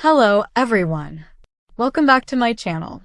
Hello, everyone. Welcome back to my channel.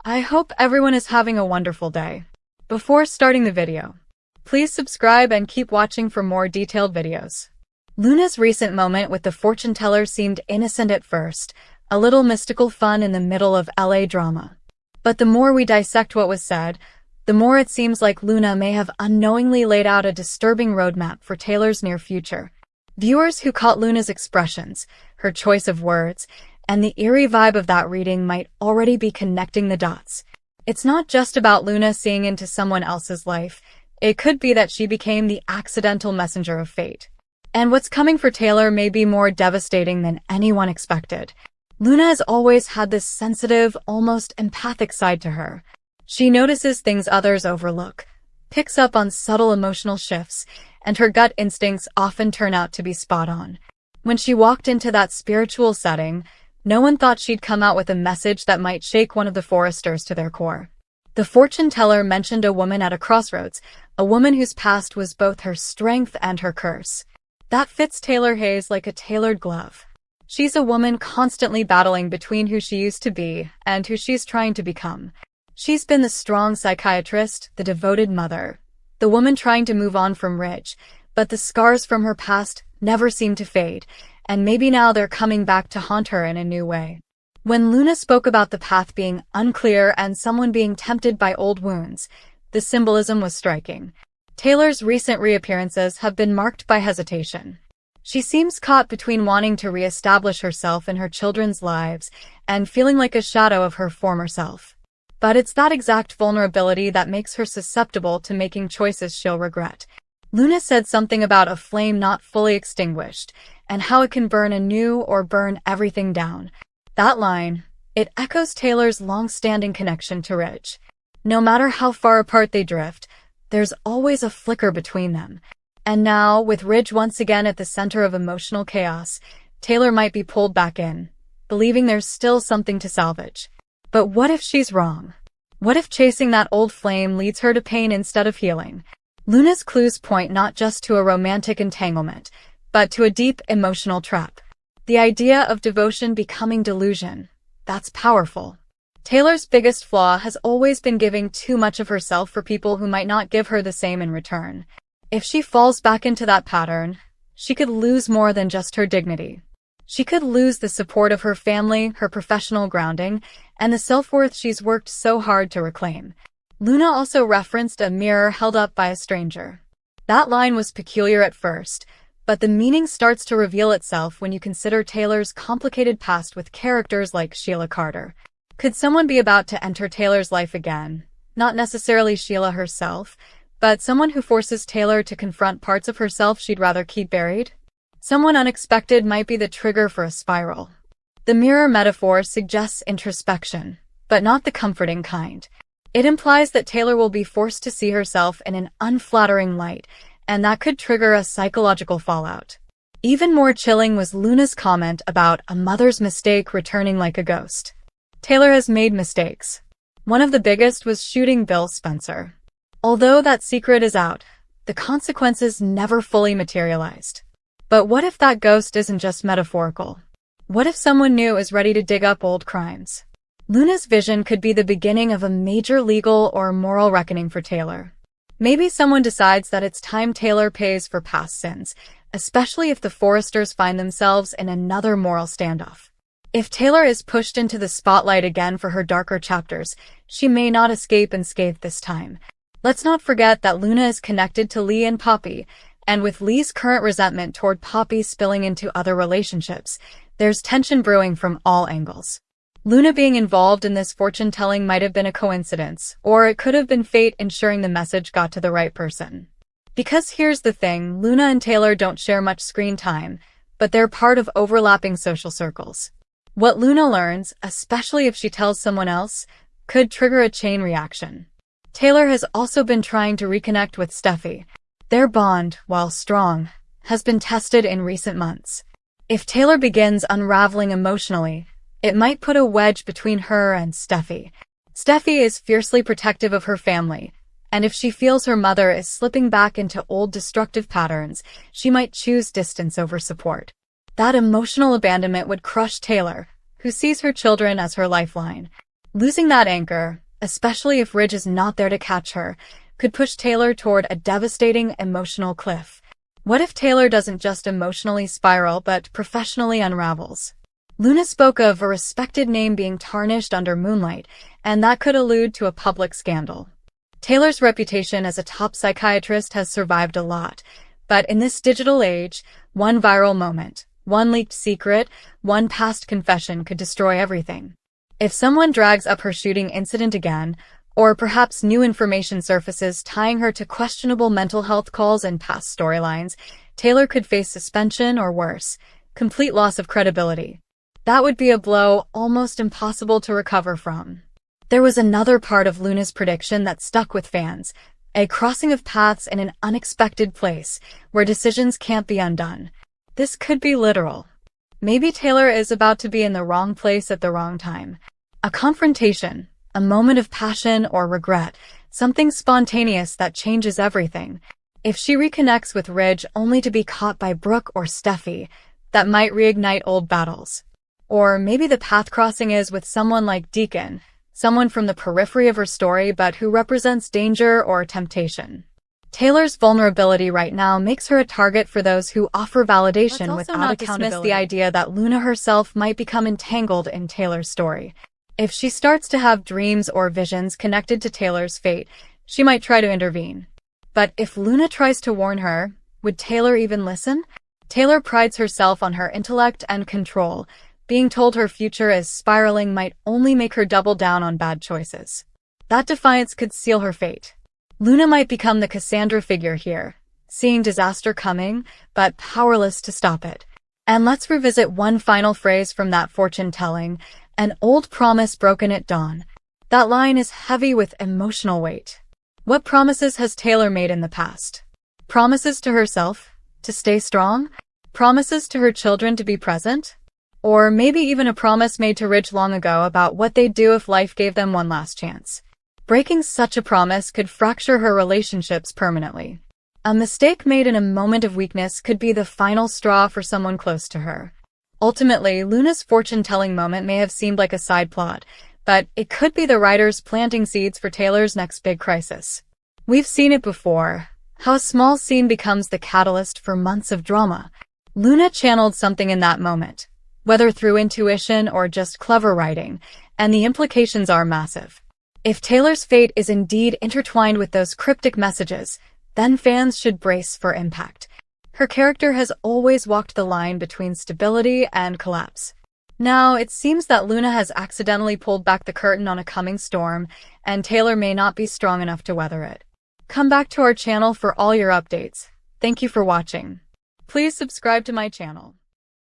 I hope everyone is having a wonderful day. Before starting the video, please subscribe and keep watching for more detailed videos. Luna's recent moment with the fortune teller seemed innocent at first, a little mystical fun in the middle of LA drama. But the more we dissect what was said, the more it seems like Luna may have unknowingly laid out a disturbing roadmap for Taylor's near future. Viewers who caught Luna's expressions, her choice of words, and the eerie vibe of that reading might already be connecting the dots. It's not just about Luna seeing into someone else's life. It could be that she became the accidental messenger of fate. And what's coming for Taylor may be more devastating than anyone expected. Luna has always had this sensitive, almost empathic side to her. She notices things others overlook, picks up on subtle emotional shifts, and her gut instincts often turn out to be spot on. When she walked into that spiritual setting, no one thought she'd come out with a message that might shake one of the Forresters to their core. The fortune teller mentioned a woman at a crossroads, a woman whose past was both her strength and her curse. That fits Taylor Hayes like a tailored glove. She's a woman constantly battling between who she used to be and who she's trying to become. She's been the strong psychiatrist, the devoted mother, the woman trying to move on from Ridge, but the scars from her past never seem to fade, and maybe now they're coming back to haunt her in a new way. When Luna spoke about the path being unclear and someone being tempted by old wounds, the symbolism was striking. Taylor's recent reappearances have been marked by hesitation. She seems caught between wanting to reestablish herself in her children's lives and feeling like a shadow of her former self. But it's that exact vulnerability that makes her susceptible to making choices she'll regret. Luna said something about a flame not fully extinguished, and how it can burn anew or burn everything down. That line, it echoes Taylor's long-standing connection to Ridge. No matter how far apart they drift, there's always a flicker between them. And now, with Ridge once again at the center of emotional chaos, Taylor might be pulled back in, believing there's still something to salvage. But what if she's wrong? What if chasing that old flame leads her to pain instead of healing? Luna's clues point not just to a romantic entanglement, but to a deep emotional trap. The idea of devotion becoming delusion. That's powerful. Taylor's biggest flaw has always been giving too much of herself for people who might not give her the same in return. If she falls back into that pattern, she could lose more than just her dignity. She could lose the support of her family, her professional grounding, and the self-worth she's worked so hard to reclaim. Luna also referenced a mirror held up by a stranger. That line was peculiar at first, but the meaning starts to reveal itself when you consider Taylor's complicated past with characters like Sheila Carter. Could someone be about to enter Taylor's life again? Not necessarily Sheila herself, but someone who forces Taylor to confront parts of herself she'd rather keep buried? Someone unexpected might be the trigger for a spiral. The mirror metaphor suggests introspection, but not the comforting kind. It implies that Taylor will be forced to see herself in an unflattering light, and that could trigger a psychological fallout. Even more chilling was Luna's comment about a mother's mistake returning like a ghost. Taylor has made mistakes. One of the biggest was shooting Bill Spencer. Although that secret is out, the consequences never fully materialized. But what if that ghost isn't just metaphorical? What if someone new is ready to dig up old crimes? Luna's vision could be the beginning of a major legal or moral reckoning for Taylor. Maybe someone decides that it's time Taylor pays for past sins, especially if the Forresters find themselves in another moral standoff. If Taylor is pushed into the spotlight again for her darker chapters, she may not escape unscathed this time. Let's not forget that Luna is connected to Lee and Poppy, and with Lee's current resentment toward Poppy spilling into other relationships, there's tension brewing from all angles. Luna being involved in this fortune-telling might have been a coincidence, or it could have been fate ensuring the message got to the right person. Because here's the thing, Luna and Taylor don't share much screen time, but they're part of overlapping social circles. What Luna learns, especially if she tells someone else, could trigger a chain reaction. Taylor has also been trying to reconnect with Steffi. Their bond, while strong, has been tested in recent months. If Taylor begins unraveling emotionally, it might put a wedge between her and Steffi. Steffi is fiercely protective of her family, and if she feels her mother is slipping back into old destructive patterns, she might choose distance over support. That emotional abandonment would crush Taylor, who sees her children as her lifeline. Losing that anchor, especially if Ridge is not there to catch her, could push Taylor toward a devastating emotional cliff. What if Taylor doesn't just emotionally spiral but professionally unravels? Luna spoke of a respected name being tarnished under moonlight, and that could allude to a public scandal. Taylor's reputation as a top psychiatrist has survived a lot, but in this digital age, one viral moment, one leaked secret, one past confession could destroy everything. If someone drags up her shooting incident again, or perhaps new information surfaces tying her to questionable mental health calls and past storylines, Taylor could face suspension or worse, complete loss of credibility. That would be a blow almost impossible to recover from. There was another part of Luna's prediction that stuck with fans, a crossing of paths in an unexpected place where decisions can't be undone. This could be literal. Maybe Taylor is about to be in the wrong place at the wrong time. A confrontation, a moment of passion or regret, something spontaneous that changes everything. If she reconnects with Ridge only to be caught by Brooke or Steffi, that might reignite old battles. Or maybe the path crossing is with someone like Deacon, someone from the periphery of her story but who represents danger or temptation. Taylor's vulnerability right now makes her a target for those who offer validation without accountability. Let's also not dismiss the idea that Luna herself might become entangled in Taylor's story. If she starts to have dreams or visions connected to Taylor's fate, she might try to intervene. But if Luna tries to warn her, would Taylor even listen? Taylor prides herself on her intellect and control. Being told her future is spiraling might only make her double down on bad choices. That defiance could seal her fate. Luna might become the Cassandra figure here, seeing disaster coming, but powerless to stop it. And let's revisit one final phrase from that fortune-telling, an old promise broken at dawn. That line is heavy with emotional weight. What promises has Taylor made in the past? Promises to herself, to stay strong? Promises to her children to be present? Or maybe even a promise made to Ridge long ago about what they'd do if life gave them one last chance. Breaking such a promise could fracture her relationships permanently. A mistake made in a moment of weakness could be the final straw for someone close to her. Ultimately, Luna's fortune-telling moment may have seemed like a side plot, but it could be the writers planting seeds for Taylor's next big crisis. We've seen it before, how a small scene becomes the catalyst for months of drama. Luna channeled something in that moment, whether through intuition or just clever writing, and the implications are massive. If Taylor's fate is indeed intertwined with those cryptic messages, then fans should brace for impact. Her character has always walked the line between stability and collapse. Now, it seems that Luna has accidentally pulled back the curtain on a coming storm, and Taylor may not be strong enough to weather it. Come back to our channel for all your updates. Thank you for watching. Please subscribe to my channel.